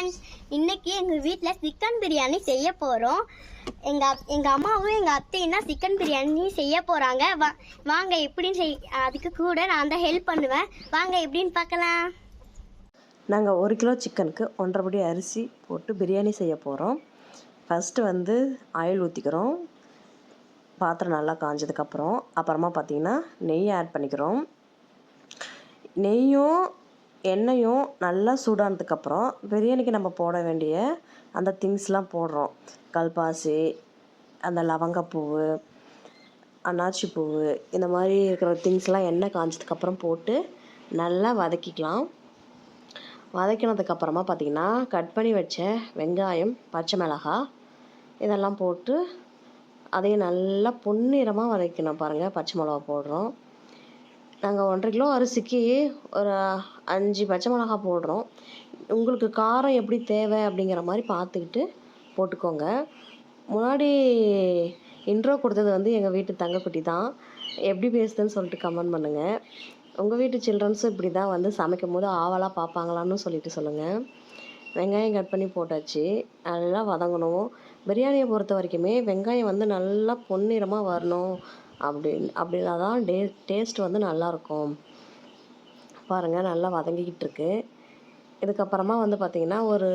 Friends, இன்னைக்கு எங்கள் வீட்டில் சிக்கன் பிரியாணி செய்ய போகிறோம். எங்கள் அம்மாவும் எங்கள் அத்தையும் தான் சிக்கன் பிரியாணி செய்ய போகிறாங்க. வாங்க எப்படின்னு அதுக்கு கூட நான் தான் ஹெல்ப் பண்ணுவேன். வாங்க எப்படின்னு பார்க்கலாம். நாங்கள் 1 கிலோ சிக்கனுக்கு 1.5 படி அரிசி போட்டு பிரியாணி செய்ய போகிறோம். ஃபஸ்ட்டு ஆயில் ஊற்றிக்கிறோம். பாத்திரம் நல்லா காஞ்சதுக்கப்புறம் அப்புறமா பார்த்திங்கன்னா நெய் ஆட் பண்ணிக்கிறோம். நெய்யும் எண்ணெயும் நல்லா சூடானதுக்கப்புறம் பிரியாணிக்கு நம்ம போட வேண்டிய அந்த திங்ஸ்லாம் போடுறோம். கல்பாசி, அந்த லவங்கப்பூவு, அன்னாச்சி பூவு, இந்த மாதிரி இருக்கிற திங்ஸ்லாம் எண்ணெய் காஞ்சதுக்கப்புறம் போட்டு நல்லா வதக்கிக்கலாம். வதக்கினதுக்கப்புறமா பார்த்திங்கன்னா கட் பண்ணி வச்ச வெங்காயம், பச்சை மிளகாய் இதெல்லாம் போட்டு அதையும் நல்லா பொன்னிறமாக வதக்கணும். பாருங்கள், பச்சை மிளகா போடுறோம். நாங்கள் 1.5 கிலோ அரிசிக்கு ஒரு 5 பச்சை மிளகா போடுறோம். உங்களுக்கு காரம் எப்படி தேவை அப்படிங்கிற மாதிரி பார்த்துக்கிட்டு போட்டுக்கோங்க. முன்னாடி இன்ட்ரோ கொடுத்தது எங்கள் வீட்டு தங்கக்குட்டி தான். எப்படி பேசுதுன்னு சொல்லிட்டு கமெண்ட் பண்ணுங்கள். உங்கள் வீட்டு சில்ட்ரன்ஸும் இப்படி தான் சமைக்கும் போது ஆவலாக பார்ப்பாங்களான்னு சொல்லிட்டு சொல்லுங்கள். வெங்காயம் கட் பண்ணி போட்டாச்சு. நல்லா வதங்கணும். பிரியாணியை பொறுத்த வரைக்குமே வெங்காயம் நல்லா பொன்னிறமாக வரணும். அப்படின்னா தான் டேஸ்ட் நல்லாயிருக்கும். பாருங்கள், நல்லா வதங்கிக்கிட்டு இருக்கு. இதுக்கப்புறமா பார்த்திங்கன்னா ஒரு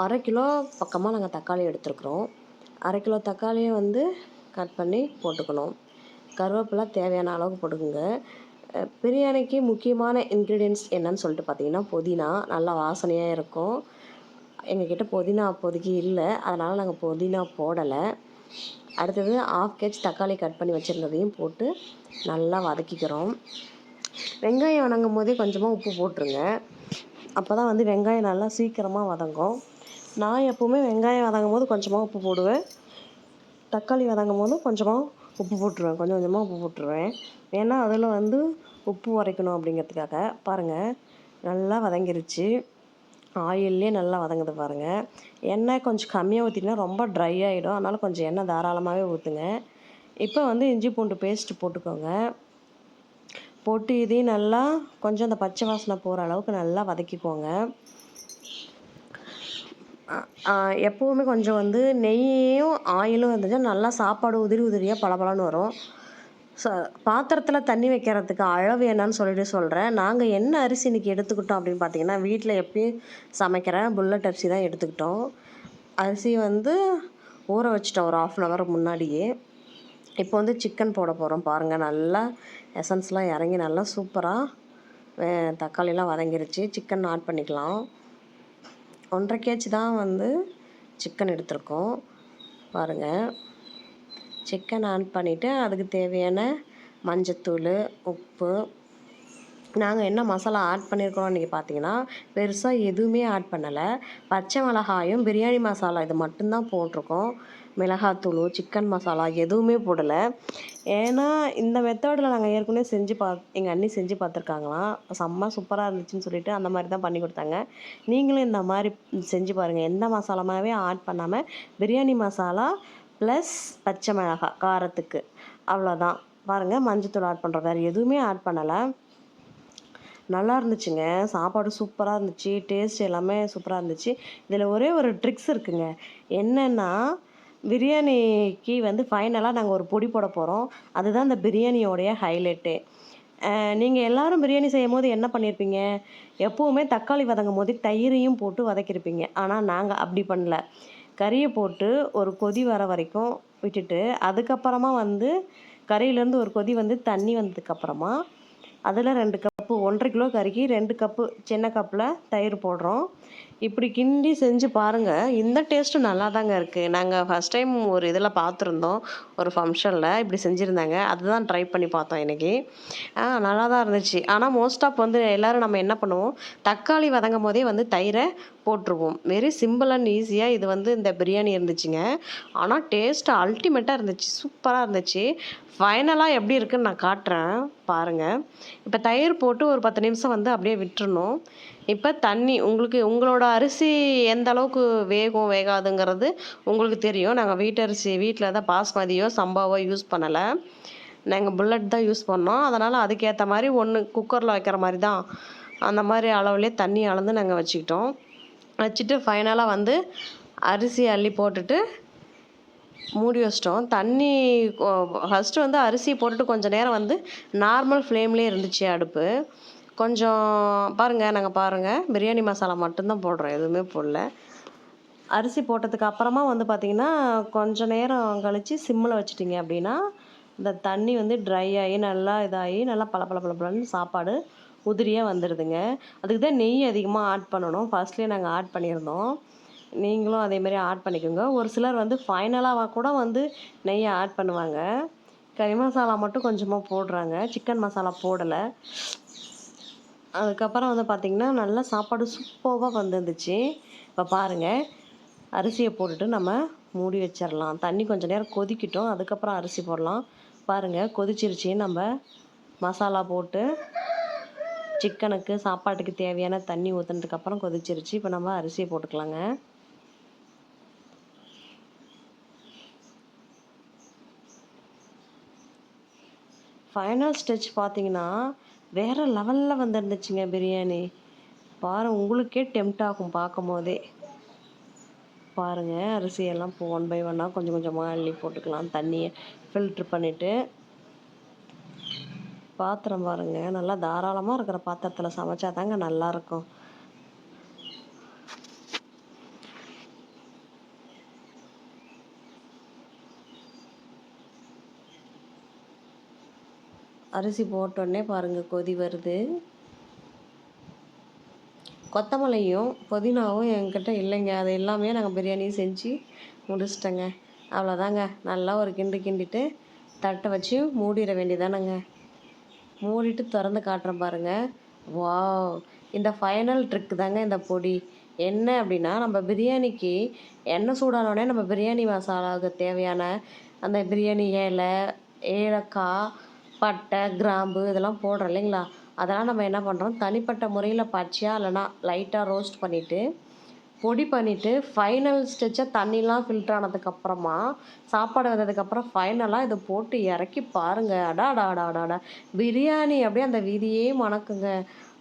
1/2 கிலோ பக்கமாக நாங்கள் தக்காளி எடுத்துருக்குறோம். 1/2 கிலோ தக்காளியை கட் பண்ணி போட்டுக்கணும். கருவேப்பிலை தேவையான அளவுக்கு போட்டுக்குங்க. பிரியாணிக்கு முக்கியமான இன்க்ரீடியன்ட்ஸ் என்னன்னு சொல்லிட்டு பார்த்திங்கன்னா புதினா நல்லா வாசனையாக இருக்கும். எங்ககிட்ட புதினா அப்போதைக்கு இல்லை, அதனால் நாங்கள் புதினா போடலை. அடுத்தது 1/2 kg தக்காளி கட் பண்ணி வச்சுருந்ததையும் போட்டு நல்லா வதக்கிக்கிறோம். வெங்காயம் வதங்கும் போதே கொஞ்சமாக உப்பு போட்டுருங்க. அப்போ தான் வெங்காயம் நல்லா சீக்கிரமாக வதங்கும். நான் எப்போவுமே வெங்காயம் வதங்கும் போது கொஞ்சமாக உப்பு போடுவேன். தக்காளி வதங்கும் போது கொஞ்சமாக உப்பு போட்டுருவேன். கொஞ்சம் கொஞ்சமாக உப்பு போட்டுருவேன். ஏன்னா அதில் உப்பு உரைக்கணும் அப்படிங்கிறதுக்காக. பாருங்கள், நல்லா வதங்கிருச்சு. ஆயிலே நல்லா வதங்குது பாருங்கள். எண்ணெய் கொஞ்சம் கம்மியாக ஊற்றினா ரொம்ப ட்ரை ஆகிடும். அதனால் கொஞ்சம் எண்ணெய் தாராளமாகவே ஊற்றுங்க. இப்போ இஞ்சி பூண்டு பேஸ்ட்டு போட்டுக்கோங்க. போட்டு இதையும் நல்லா கொஞ்சம் அந்த பச்சை வாசனை போகிற அளவுக்கு நல்லா வதக்கிக்கோங்க. எப்போவுமே கொஞ்சம் நெய்யும் ஆயிலும் இருந்துச்சுன்னா நல்லா சாப்பாடு உதிரி உதிரியாக பளபளன்னு வரும். பாத்திரத்தில் தண்ணி வைக்கிறதுக்கு அளவு என்னன்னு சொல்லிட்டு சொல்கிறேன். நாங்கள் என்ன அரிசி இன்றைக்கி எடுத்துக்கிட்டோம் அப்படின்னு பார்த்தீங்கன்னா, வீட்டில் எப்பயும் சமைக்கிற புல்லட் அரிசி தான் எடுத்துக்கிட்டோம். அரிசி ஊற வச்சிட்டோம் ஒரு 1/2 hour முன்னாடியே. இப்போ சிக்கன் போட போகிறோம். பாருங்கள், நல்லா எசன்ஸ்லாம் இறங்கி நல்லா சூப்பராக தக்காளிலாம் வதங்கிருச்சு. சிக்கன் ஆட் பண்ணிக்கலாம். 1.5 kg தான் சிக்கன் எடுத்திருக்கோம். பாருங்கள், சிக்கன் ஆட் பண்ணிவிட்டு அதுக்கு தேவையான மஞ்சத்தூள், உப்பு, நாங்கள் என்ன மசாலா ஆட் பண்ணியிருக்கிறோம் இன்றைக்கி பார்த்தீங்கன்னா பெருசாக எதுவுமே ஆட் பண்ணலை. பச்சை மிளகாயும் பிரியாணி மசாலா இது மட்டும்தான் போட்டிருக்கோம். மிளகாத்தூள், சிக்கன் மசாலா எதுவுமே போடலை. ஏன்னா இந்த மெத்தடில் நாங்கள் ஏற்கனவே எங்கள் அண்ணி செஞ்சு பார்த்துருக்காங்களாம். செம்ம சூப்பராக இருந்துச்சுன்னு சொல்லிட்டு அந்த மாதிரி தான் பண்ணி கொடுத்தாங்க. நீங்களும் இந்த மாதிரி செஞ்சு பாருங்கள். எந்த மசாலாவே ஆட் பண்ணாமல் பிரியாணி மசாலா ப்ளஸ் பச்சை மிளகாய் காரத்துக்கு, அவ்வளோதான். பாருங்கள், மஞ்சத்தூள் ஆட் பண்ணுறோம். வேறு எதுவுமே ஆட் பண்ணலை. நல்லா இருந்துச்சுங்க. சாப்பாடு சூப்பராக இருந்துச்சு. டேஸ்ட் எல்லாமே சூப்பராக இருந்துச்சு. இதில் ஒரே ஒரு ட்ரிக்ஸ் இருக்குங்க. என்னென்னா, பிரியாணிக்கு ஃபைனலாக நாங்கள் ஒரு பொடி போட போகிறோம். அதுதான் இந்த பிரியாணியோடைய ஹைலைட்டே. நீங்கள் எல்லோரும் பிரியாணி செய்யும் போது என்ன பண்ணியிருப்பீங்க? எப்போவுமே தக்காளி வதங்கும் போது தயிரையும் போட்டு வதக்கியிருப்பீங்க. ஆனால் நாங்கள் அப்படி பண்ணல. கறியை போட்டு ஒரு கொதி வர வரைக்கும் விட்டுட்டு அதுக்கப்புறமா கறியிலேருந்து ஒரு கொதி தண்ணி வந்ததுக்கப்புறமா அதில் 2 கப்பு, 1.5 கிலோ கறிக்கு 2 கப்பு சின்ன கப்பில் தயிர் போடுறோம். இப்படி கிண்டி செஞ்சு பாருங்கள். இந்த டேஸ்ட்டும் நல்லா தாங்க இருக்குது. நாங்கள் ஃபஸ்ட் டைம் ஒரு இதில் பார்த்துருந்தோம், ஒரு ஃபங்க்ஷனில் இப்படி செஞ்சுருந்தாங்க. அதுதான் ட்ரை பண்ணி பார்த்தோம் இன்றைக்கி. நல்லா தான் இருந்துச்சு. ஆனால் மோஸ்ட் ஆஃப் எல்லோரும் நம்ம என்ன பண்ணுவோம், தக்காளி வதங்கும் போதே தயிரை போட்டுருவோம். வெரி சிம்பிள் அண்ட் ஈஸியாக இது இந்த பிரியாணி இருந்துச்சுங்க. ஆனால் டேஸ்ட்டு அல்டிமேட்டாக இருந்துச்சு. சூப்பராக இருந்துச்சு. ஃபைனலாக எப்படி இருக்குதுன்னு நான் காட்டுறேன் பாருங்கள். இப்போ தயிர் போட்டு ஒரு 10 நிமிஷம் அப்படியே விட்டுறணும். இப்போ தண்ணி உங்களோட அரிசி எந்த அளவுக்கு வேகும் வேகாதுங்கிறது உங்களுக்கு தெரியும். நாங்கள் வீட்டில் தான் பாஸ்மதியோ சம்பாவோ யூஸ் பண்ணலை. நாங்கள் புல்லட் தான் யூஸ் பண்ணோம். அதனால் அதுக்கேற்ற மாதிரி குக்கரில் வைக்கிற மாதிரி தான் அந்த மாதிரி அளவுலேயே தண்ணி அளந்து நாங்கள் வச்சுக்கிட்டோம். வச்சுட்டு ஃபைனலாக வந்து அரிசி அள்ளி போட்டுட்டு மூடி வச்சிட்டோம். தண்ணி ஃபஸ்ட்டு வந்து அரிசி போட்டுட்டு கொஞ்சம் நேரம் வந்து நார்மல் ஃப்ளேம்லேயே இருந்துச்சு அடுப்பு. கொஞ்சம் நாங்கள் பிரியாணி மசாலா மட்டும்தான் போடுறோம், எதுவுமே போடல. அரிசி போட்டதுக்கு அப்புறமா வந்து பார்த்திங்கன்னா கொஞ்சம் நேரம் கழித்து சிம்மில் வச்சிட்டிங்க அப்படின்னா இந்த தண்ணி வந்து ட்ரை ஆகி நல்லா இதாகி நல்லா பளபளன்னு சாப்பாடு உதிரியாக வந்துடுதுங்க. அதுக்கு தான் நெய் அதிகமாக ஆட் பண்ணணும். ஃபர்ஸ்ட்லேயே நாங்கள் ஆட் பண்ணியிருந்தோம். நீங்களும் அதேமாரி ஆட் பண்ணிக்கோங்க. ஒரு சிலர் வந்து ஃபைனலாக கூட வந்து நெய்யை ஆட் பண்ணுவாங்க. கறி மசாலா மட்டும் கொஞ்சமாக போடுறாங்க, சிக்கன் மசாலா போடலை. அதுக்கப்புறம் வந்து பார்த்திங்கன்னா நல்லா சாப்பாடு சூப்பராக வந்துருந்துச்சு. இப்போ பாருங்கள், அரிசியை போட்டுட்டு நம்ம மூடி வச்சிடலாம். தண்ணி கொஞ்சம் நேரம் கொதிக்கிட்டோம், அதுக்கப்புறம் அரிசி போடலாம். பாருங்கள் கொதிச்சிருச்சு. நம்ம மசாலா போட்டு சிக்கனுக்கு சாப்பாட்டுக்கு தேவையான தண்ணி ஊற்றுனதுக்கப்புறம் கொதிச்சிருச்சு. இப்போ நம்ம அரிசியை போட்டுக்கலாங்க. ஃபைனல் ஸ்டெச் பார்த்தீங்கன்னா வேறு லெவலில் வந்துருந்துச்சுங்க பிரியாணி. உங்களுக்கே டெம்ட் ஆகும் பார்க்கும் போதே. பாருங்கள், அரிசியெல்லாம் இப்போ 1 by 1 கொஞ்சம் கொஞ்சமாக அள்ளி போட்டுக்கலாம். தண்ணியை ஃபில்ட்ரு பண்ணிவிட்டு பாத்திரம் பாருங்கள், நல்லா தாராளமாக இருக்கிற பாத்திரத்தில் சமைச்சா தாங்க நல்லாயிருக்கும். அரிசி போட்டோடனே பாருங்கள் கொதி வருது. கொத்தமல்லியும் புதினாவும் என்கிட்ட இல்லைங்க. அது எல்லாமே நாங்கள் பிரியாணி செஞ்சு முடிச்சிட்டோங்க. அவ்வளோதாங்க. நல்லா ஒரு கிண்டிட்டு தட்டை வச்சு மூடிட வேண்டியதானங்க. மூடிட்டு திறந்து காட்டுறேன் பாருங்கள். வாவ்! இந்த ஃபைனல் ட்ரிக் தாங்க இந்த பொடி. என்ன அப்படின்னா, நம்ம பிரியாணிக்கு எண்ணெய் சூடானோடனே நம்ம பிரியாணி மசாலாவுக்கு தேவையான அந்த பிரியாணி இலை, ஏலக்காய், பட்டை, கிராம்பு இதெல்லாம் போடுறோம் இல்லைங்களா, அதெல்லாம் நம்ம என்ன பண்ணுறோம், தனிப்பட்ட முறையில் பச்சையாக இல்லைனா லைட்டாக ரோஸ்ட் பண்ணிவிட்டு பொடி பண்ணிவிட்டு ஃபைனல் ஸ்டெச்சாக தண்ணிலாம் ஃபில்ட்ரு ஆனதுக்கப்புறமா சாப்பாடு வந்ததுக்கப்புறம் ஃபைனலாக இதை போட்டு இறக்கி பாருங்கள். அடாடாடாடாடா, பிரியாணி அப்படியே அந்த வீதியே மணக்குங்க.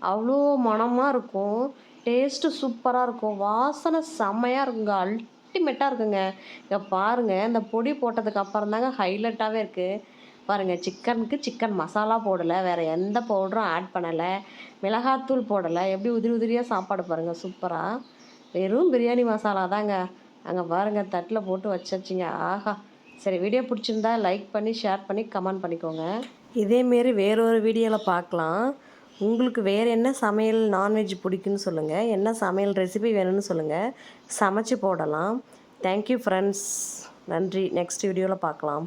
அவ்வளோ மணமாக இருக்கும். டேஸ்ட்டு சூப்பராக இருக்கும். வாசனை செம்மையாக இருக்குங்க. அல்டிமேட்டாக இருக்குங்க. இங்கே பாருங்கள், இந்த பொடி போட்டதுக்கு அப்புறம் தாங்க ஹைலைட்டாகவே இருக்குது. பாருங்கள், சிக்கனுக்கு சிக்கன் மசாலா போடலை, வேறு எந்த பவுடரும் ஆட் பண்ணலை, மிளகாத்தூள் போடலை. எப்படி உதிரியாக சாப்பாடு பாருங்கள், சூப்பராக. வெறும் பிரியாணி மசாலா தாங்க. அங்கே பாருங்கள், தட்டில் போட்டு வச்சாச்சுங்க. ஆஹா! சரி, வீடியோ பிடிச்சிருந்தா லைக் பண்ணி, ஷேர் பண்ணி, கமெண்ட் பண்ணிக்கோங்க. இதேமாரி வேறொரு வீடியோவில் பார்க்கலாம். உங்களுக்கு வேறு என்ன சமையல் நான்வெஜ் பிடிக்குன்னு சொல்லுங்கள். என்ன சமையல் ரெசிபி வேணும்னு சொல்லுங்கள், சமைச்சு போடலாம். Thank you friends. நன்றி. நெக்ஸ்ட் வீடியோவில் பார்க்கலாம்.